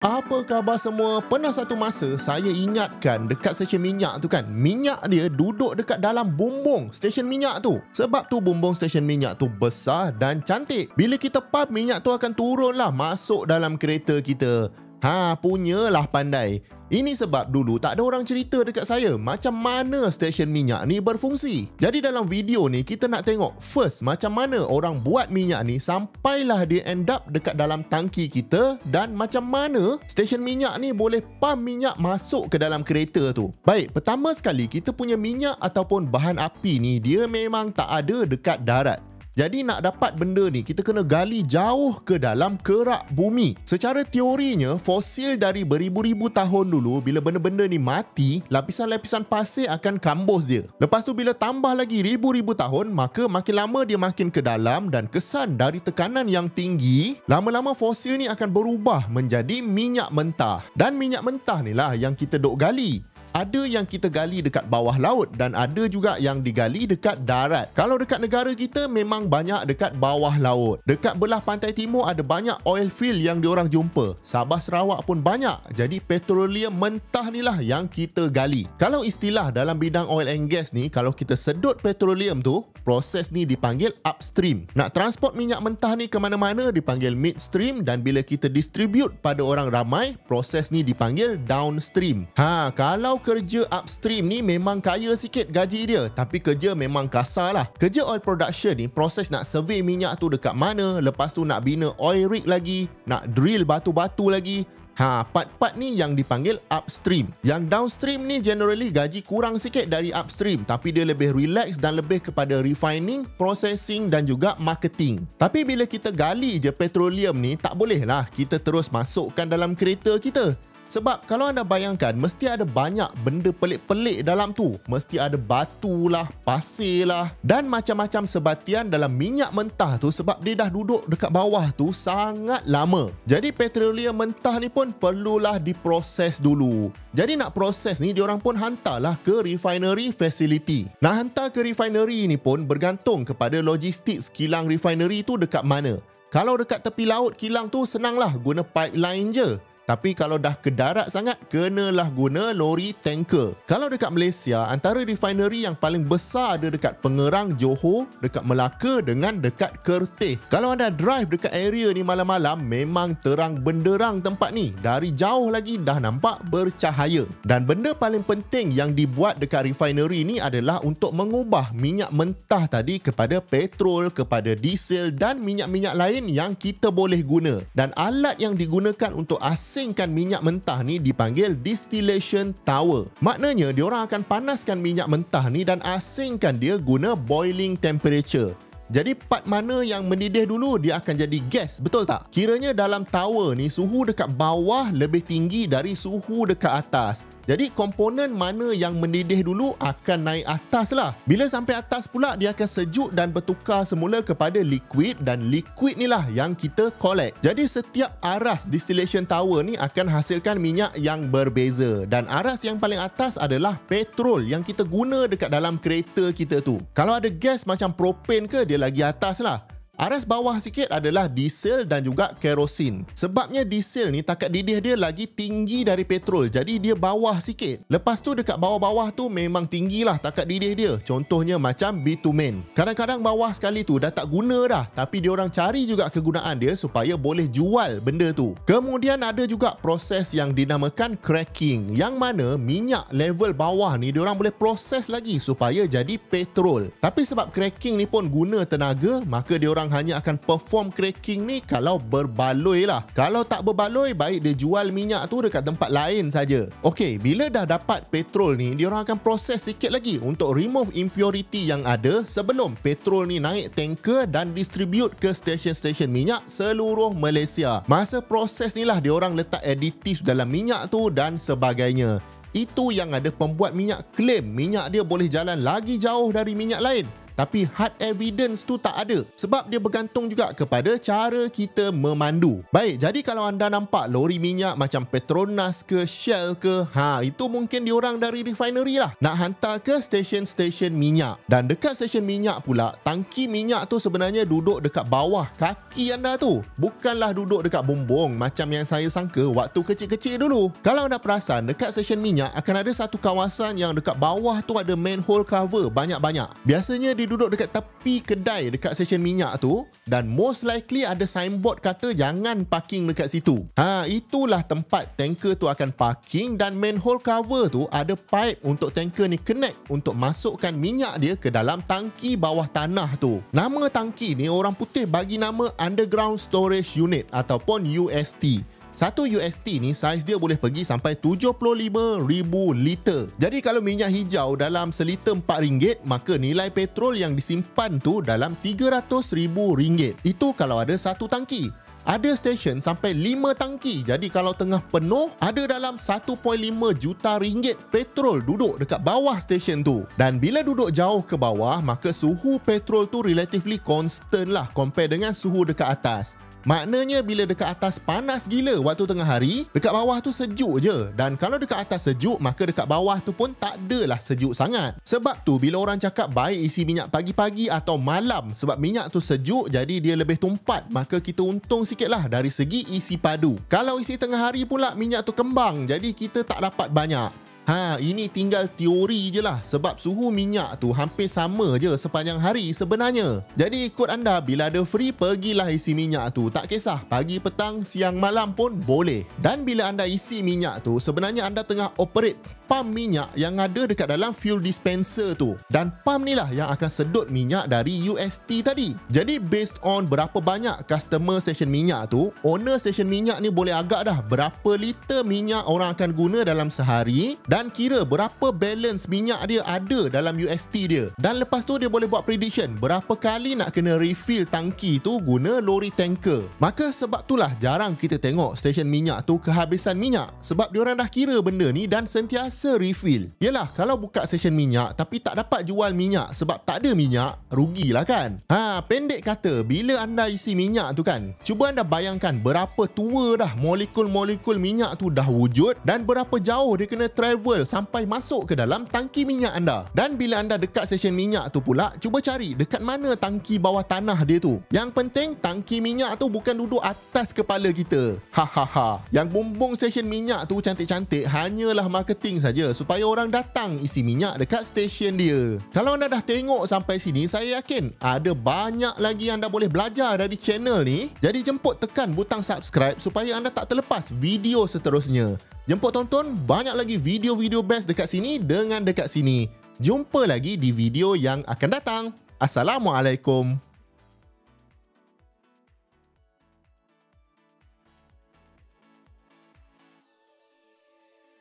Apa khabar semua? Pernah satu masa saya ingatkan dekat stesen minyak tu kan, minyak dia duduk dekat dalam bumbung stesen minyak tu. Sebab tu bumbung stesen minyak tu besar dan cantik. Bila kita pump, minyak tu akan turun lah masuk dalam kereta kita. Punyalah pandai. Ini sebab dulu tak ada orang cerita dekat saya macam mana stesen minyak ni berfungsi. Jadi dalam video ni kita nak tengok first macam mana orang buat minyak ni sampailah dia end up dekat dalam tangki kita, dan macam mana stesen minyak ni boleh pump minyak masuk ke dalam kereta tu. Baik, pertama sekali kita punya minyak ataupun bahan api ni dia memang tak ada dekat darat. Jadi nak dapat benda ni kita kena gali jauh ke dalam kerak bumi. Secara teorinya fosil dari beribu-ribu tahun dulu, bila benda-benda ni mati, lapisan-lapisan pasir akan kambus dia. Lepas tu bila tambah lagi ribu-ribu tahun, maka makin lama dia makin ke dalam, dan kesan dari tekanan yang tinggi, lama-lama fosil ni akan berubah menjadi minyak mentah. Dan minyak mentah ni lah yang kita dok gali. Ada yang kita gali dekat bawah laut dan ada juga yang digali dekat darat. Kalau dekat negara kita memang banyak dekat bawah laut. Dekat belah pantai timur ada banyak oil field yang diorang jumpa. Sabah Sarawak pun banyak. Jadi petroleum mentah ni lah yang kita gali. Kalau istilah dalam bidang oil and gas ni, kalau kita sedut petroleum tu, proses ni dipanggil upstream. Nak transport minyak mentah ni ke mana-mana dipanggil midstream, dan bila kita distribute pada orang ramai, proses ni dipanggil downstream. Kalau kerja upstream ni memang kaya sikit gaji dia, tapi kerja memang kasar lah. Kerja oil production ni proses nak survey minyak tu dekat mana, lepas tu nak bina oil rig lagi, nak drill batu-batu lagi. Part-part ni yang dipanggil upstream. Yang downstream ni generally gaji kurang sikit dari upstream, tapi dia lebih relax dan lebih kepada refining, processing dan juga marketing. Tapi bila kita gali je petroleum ni, tak boleh lah kita terus masukkan dalam kereta kita. Sebab kalau anda bayangkan, mesti ada banyak benda pelik-pelik dalam tu. Mesti ada batu lah, pasir lah, dan macam-macam sebatian dalam minyak mentah tu, sebab dia dah duduk dekat bawah tu sangat lama. Jadi petroleum mentah ni pun perlulah diproses dulu. Jadi nak proses ni, diorang pun hantarlah ke refinery facility. Nak hantar ke refinery ni pun bergantung kepada logistik kilang refinery tu dekat mana. Kalau dekat tepi laut kilang tu senanglah, guna pipeline je. Tapi kalau dah ke darat sangat, kenalah guna lori tanker. Kalau dekat Malaysia, antara refinery yang paling besar ada dekat Pengerang, Johor, dekat Melaka dengan dekat Kerteh. Kalau anda drive dekat area ni malam-malam, memang terang benderang tempat ni. Dari jauh lagi dah nampak bercahaya. Dan benda paling penting yang dibuat dekat refinery ni adalah untuk mengubah minyak mentah tadi kepada petrol, kepada diesel dan minyak-minyak lain yang kita boleh guna. Dan alat yang digunakan untuk asingkan minyak mentah ni dipanggil distillation tower. Maknanya diorang akan panaskan minyak mentah ni dan asingkan dia guna boiling temperature. Jadi part mana yang mendidih dulu, dia akan jadi gas, betul tak? Kiranya dalam tower ni suhu dekat bawah lebih tinggi dari suhu dekat atas. Jadi komponen mana yang mendidih dulu akan naik atas lah. Bila sampai atas pula, dia akan sejuk dan bertukar semula kepada liquid, dan liquid ni lah yang kita collect. Jadi setiap aras distillation tower ni akan hasilkan minyak yang berbeza, dan aras yang paling atas adalah petrol yang kita guna dekat dalam kereta kita tu. Kalau ada gas macam propane ke, dia lagi atas lah. Aras bawah sikit adalah diesel dan juga kerosin. Sebabnya diesel ni takat didih dia lagi tinggi dari petrol, jadi dia bawah sikit. Lepas tu dekat bawah-bawah tu memang tinggilah takat didih dia. Contohnya macam bitumen. Kadang-kadang bawah sekali tu dah tak guna dah, tapi diorang cari juga kegunaan dia supaya boleh jual benda tu. Kemudian ada juga proses yang dinamakan cracking, yang mana minyak level bawah ni diorang boleh proses lagi supaya jadi petrol. Tapi sebab cracking ni pun guna tenaga, maka diorang hanya akan perform cracking ni kalau berbaloi lah. Kalau tak berbaloi, baik dia jual minyak tu dekat tempat lain saja. Okey, bila dah dapat petrol ni, diorang akan proses sikit lagi untuk remove impurity yang ada sebelum petrol ni naik tanker dan distribute ke stesen-stesen minyak seluruh Malaysia. Masa proses ni lah diorang letak additif dalam minyak tu dan sebagainya. Itu yang ada pembuat minyak claim minyak dia boleh jalan lagi jauh dari minyak lain. Tapi hard evidence tu tak ada. Sebab dia bergantung juga kepada cara kita memandu. Baik, jadi kalau anda nampak lori minyak macam Petronas ke Shell ke, itu mungkin diorang dari refinery lah. Nak hantar ke stesen-stesen minyak. Dan dekat stesen minyak pula, tangki minyak tu sebenarnya duduk dekat bawah kaki anda tu. Bukanlah duduk dekat bumbung macam yang saya sangka waktu kecil-kecil dulu. Kalau anda perasan, dekat stesen minyak akan ada satu kawasan yang dekat bawah tu ada manhole cover banyak-banyak. Biasanya dia duduk dekat tepi kedai dekat stesen minyak tu dan most likely ada signboard kata jangan parking dekat situ. Itulah tempat tanker tu akan parking dan manhole cover tu ada pipe untuk tanker ni connect untuk masukkan minyak dia ke dalam tangki bawah tanah tu. Nama tangki ni orang putih bagi nama Underground Storage Unit ataupun UST. Satu UST ni saiz dia boleh pergi sampai 75,000 liter. Jadi kalau minyak hijau dalam seliter RM4, maka nilai petrol yang disimpan tu dalam RM300,000. Itu kalau ada satu tangki. Ada stesen sampai 5 tangki. Jadi kalau tengah penuh, ada dalam 1.5 juta ringgit petrol duduk dekat bawah stesen tu. Dan bila duduk jauh ke bawah, maka suhu petrol tu relatively constant lah compare dengan suhu dekat atas. Maknanya bila dekat atas panas gila waktu tengah hari, dekat bawah tu sejuk je. Dan kalau dekat atas sejuk, maka dekat bawah tu pun tak adalah sejuk sangat. Sebab tu bila orang cakap baik isi minyak pagi-pagi atau malam, sebab minyak tu sejuk jadi dia lebih tumpat, maka kita untung sikit lah dari segi isi padu. Kalau isi tengah hari pula minyak tu kembang, jadi kita tak dapat banyak. Ini tinggal teori je lah sebab suhu minyak tu hampir sama je sepanjang hari sebenarnya. Jadi ikut anda, bila ada free, pergilah isi minyak tu. Tak kisah, pagi, petang, siang, malam pun boleh. Dan bila anda isi minyak tu, sebenarnya anda tengah operate pump minyak yang ada dekat dalam fuel dispenser tu. Dan pump ni lah yang akan sedut minyak dari UST tadi. Jadi based on berapa banyak customer stesen minyak tu, owner stesen minyak ni boleh agak dah berapa liter minyak orang akan guna dalam sehari dan kira berapa balance minyak dia ada dalam UST dia. Dan lepas tu dia boleh buat prediction berapa kali nak kena refill tangki tu guna lori tanker. Maka sebab itulah jarang kita tengok stesen minyak tu kehabisan minyak, sebab diorang dah kira benda ni dan sentiasa refill. Yelah, kalau buka stesen minyak tapi tak dapat jual minyak sebab tak ada minyak, rugilah kan. Pendek kata, bila anda isi minyak tu kan, cuba anda bayangkan berapa tua dah molekul-molekul minyak tu dah wujud dan berapa jauh dia kena travel sampai masuk ke dalam tangki minyak anda. Dan bila anda dekat stesen minyak tu pula, cuba cari dekat mana tangki bawah tanah dia tu. Yang penting tangki minyak tu bukan duduk atas kepala kita. Yang bumbung stesen minyak tu cantik-cantik hanyalah marketing saja supaya orang datang isi minyak dekat stesen dia. Kalau anda dah tengok sampai sini, saya yakin ada banyak lagi anda boleh belajar dari channel ni. Jadi jemput tekan butang subscribe supaya anda tak terlepas video seterusnya. Jemput tonton banyak lagi video-video best dekat sini dengan dekat sini. Jumpa lagi di video yang akan datang. Assalamualaikum.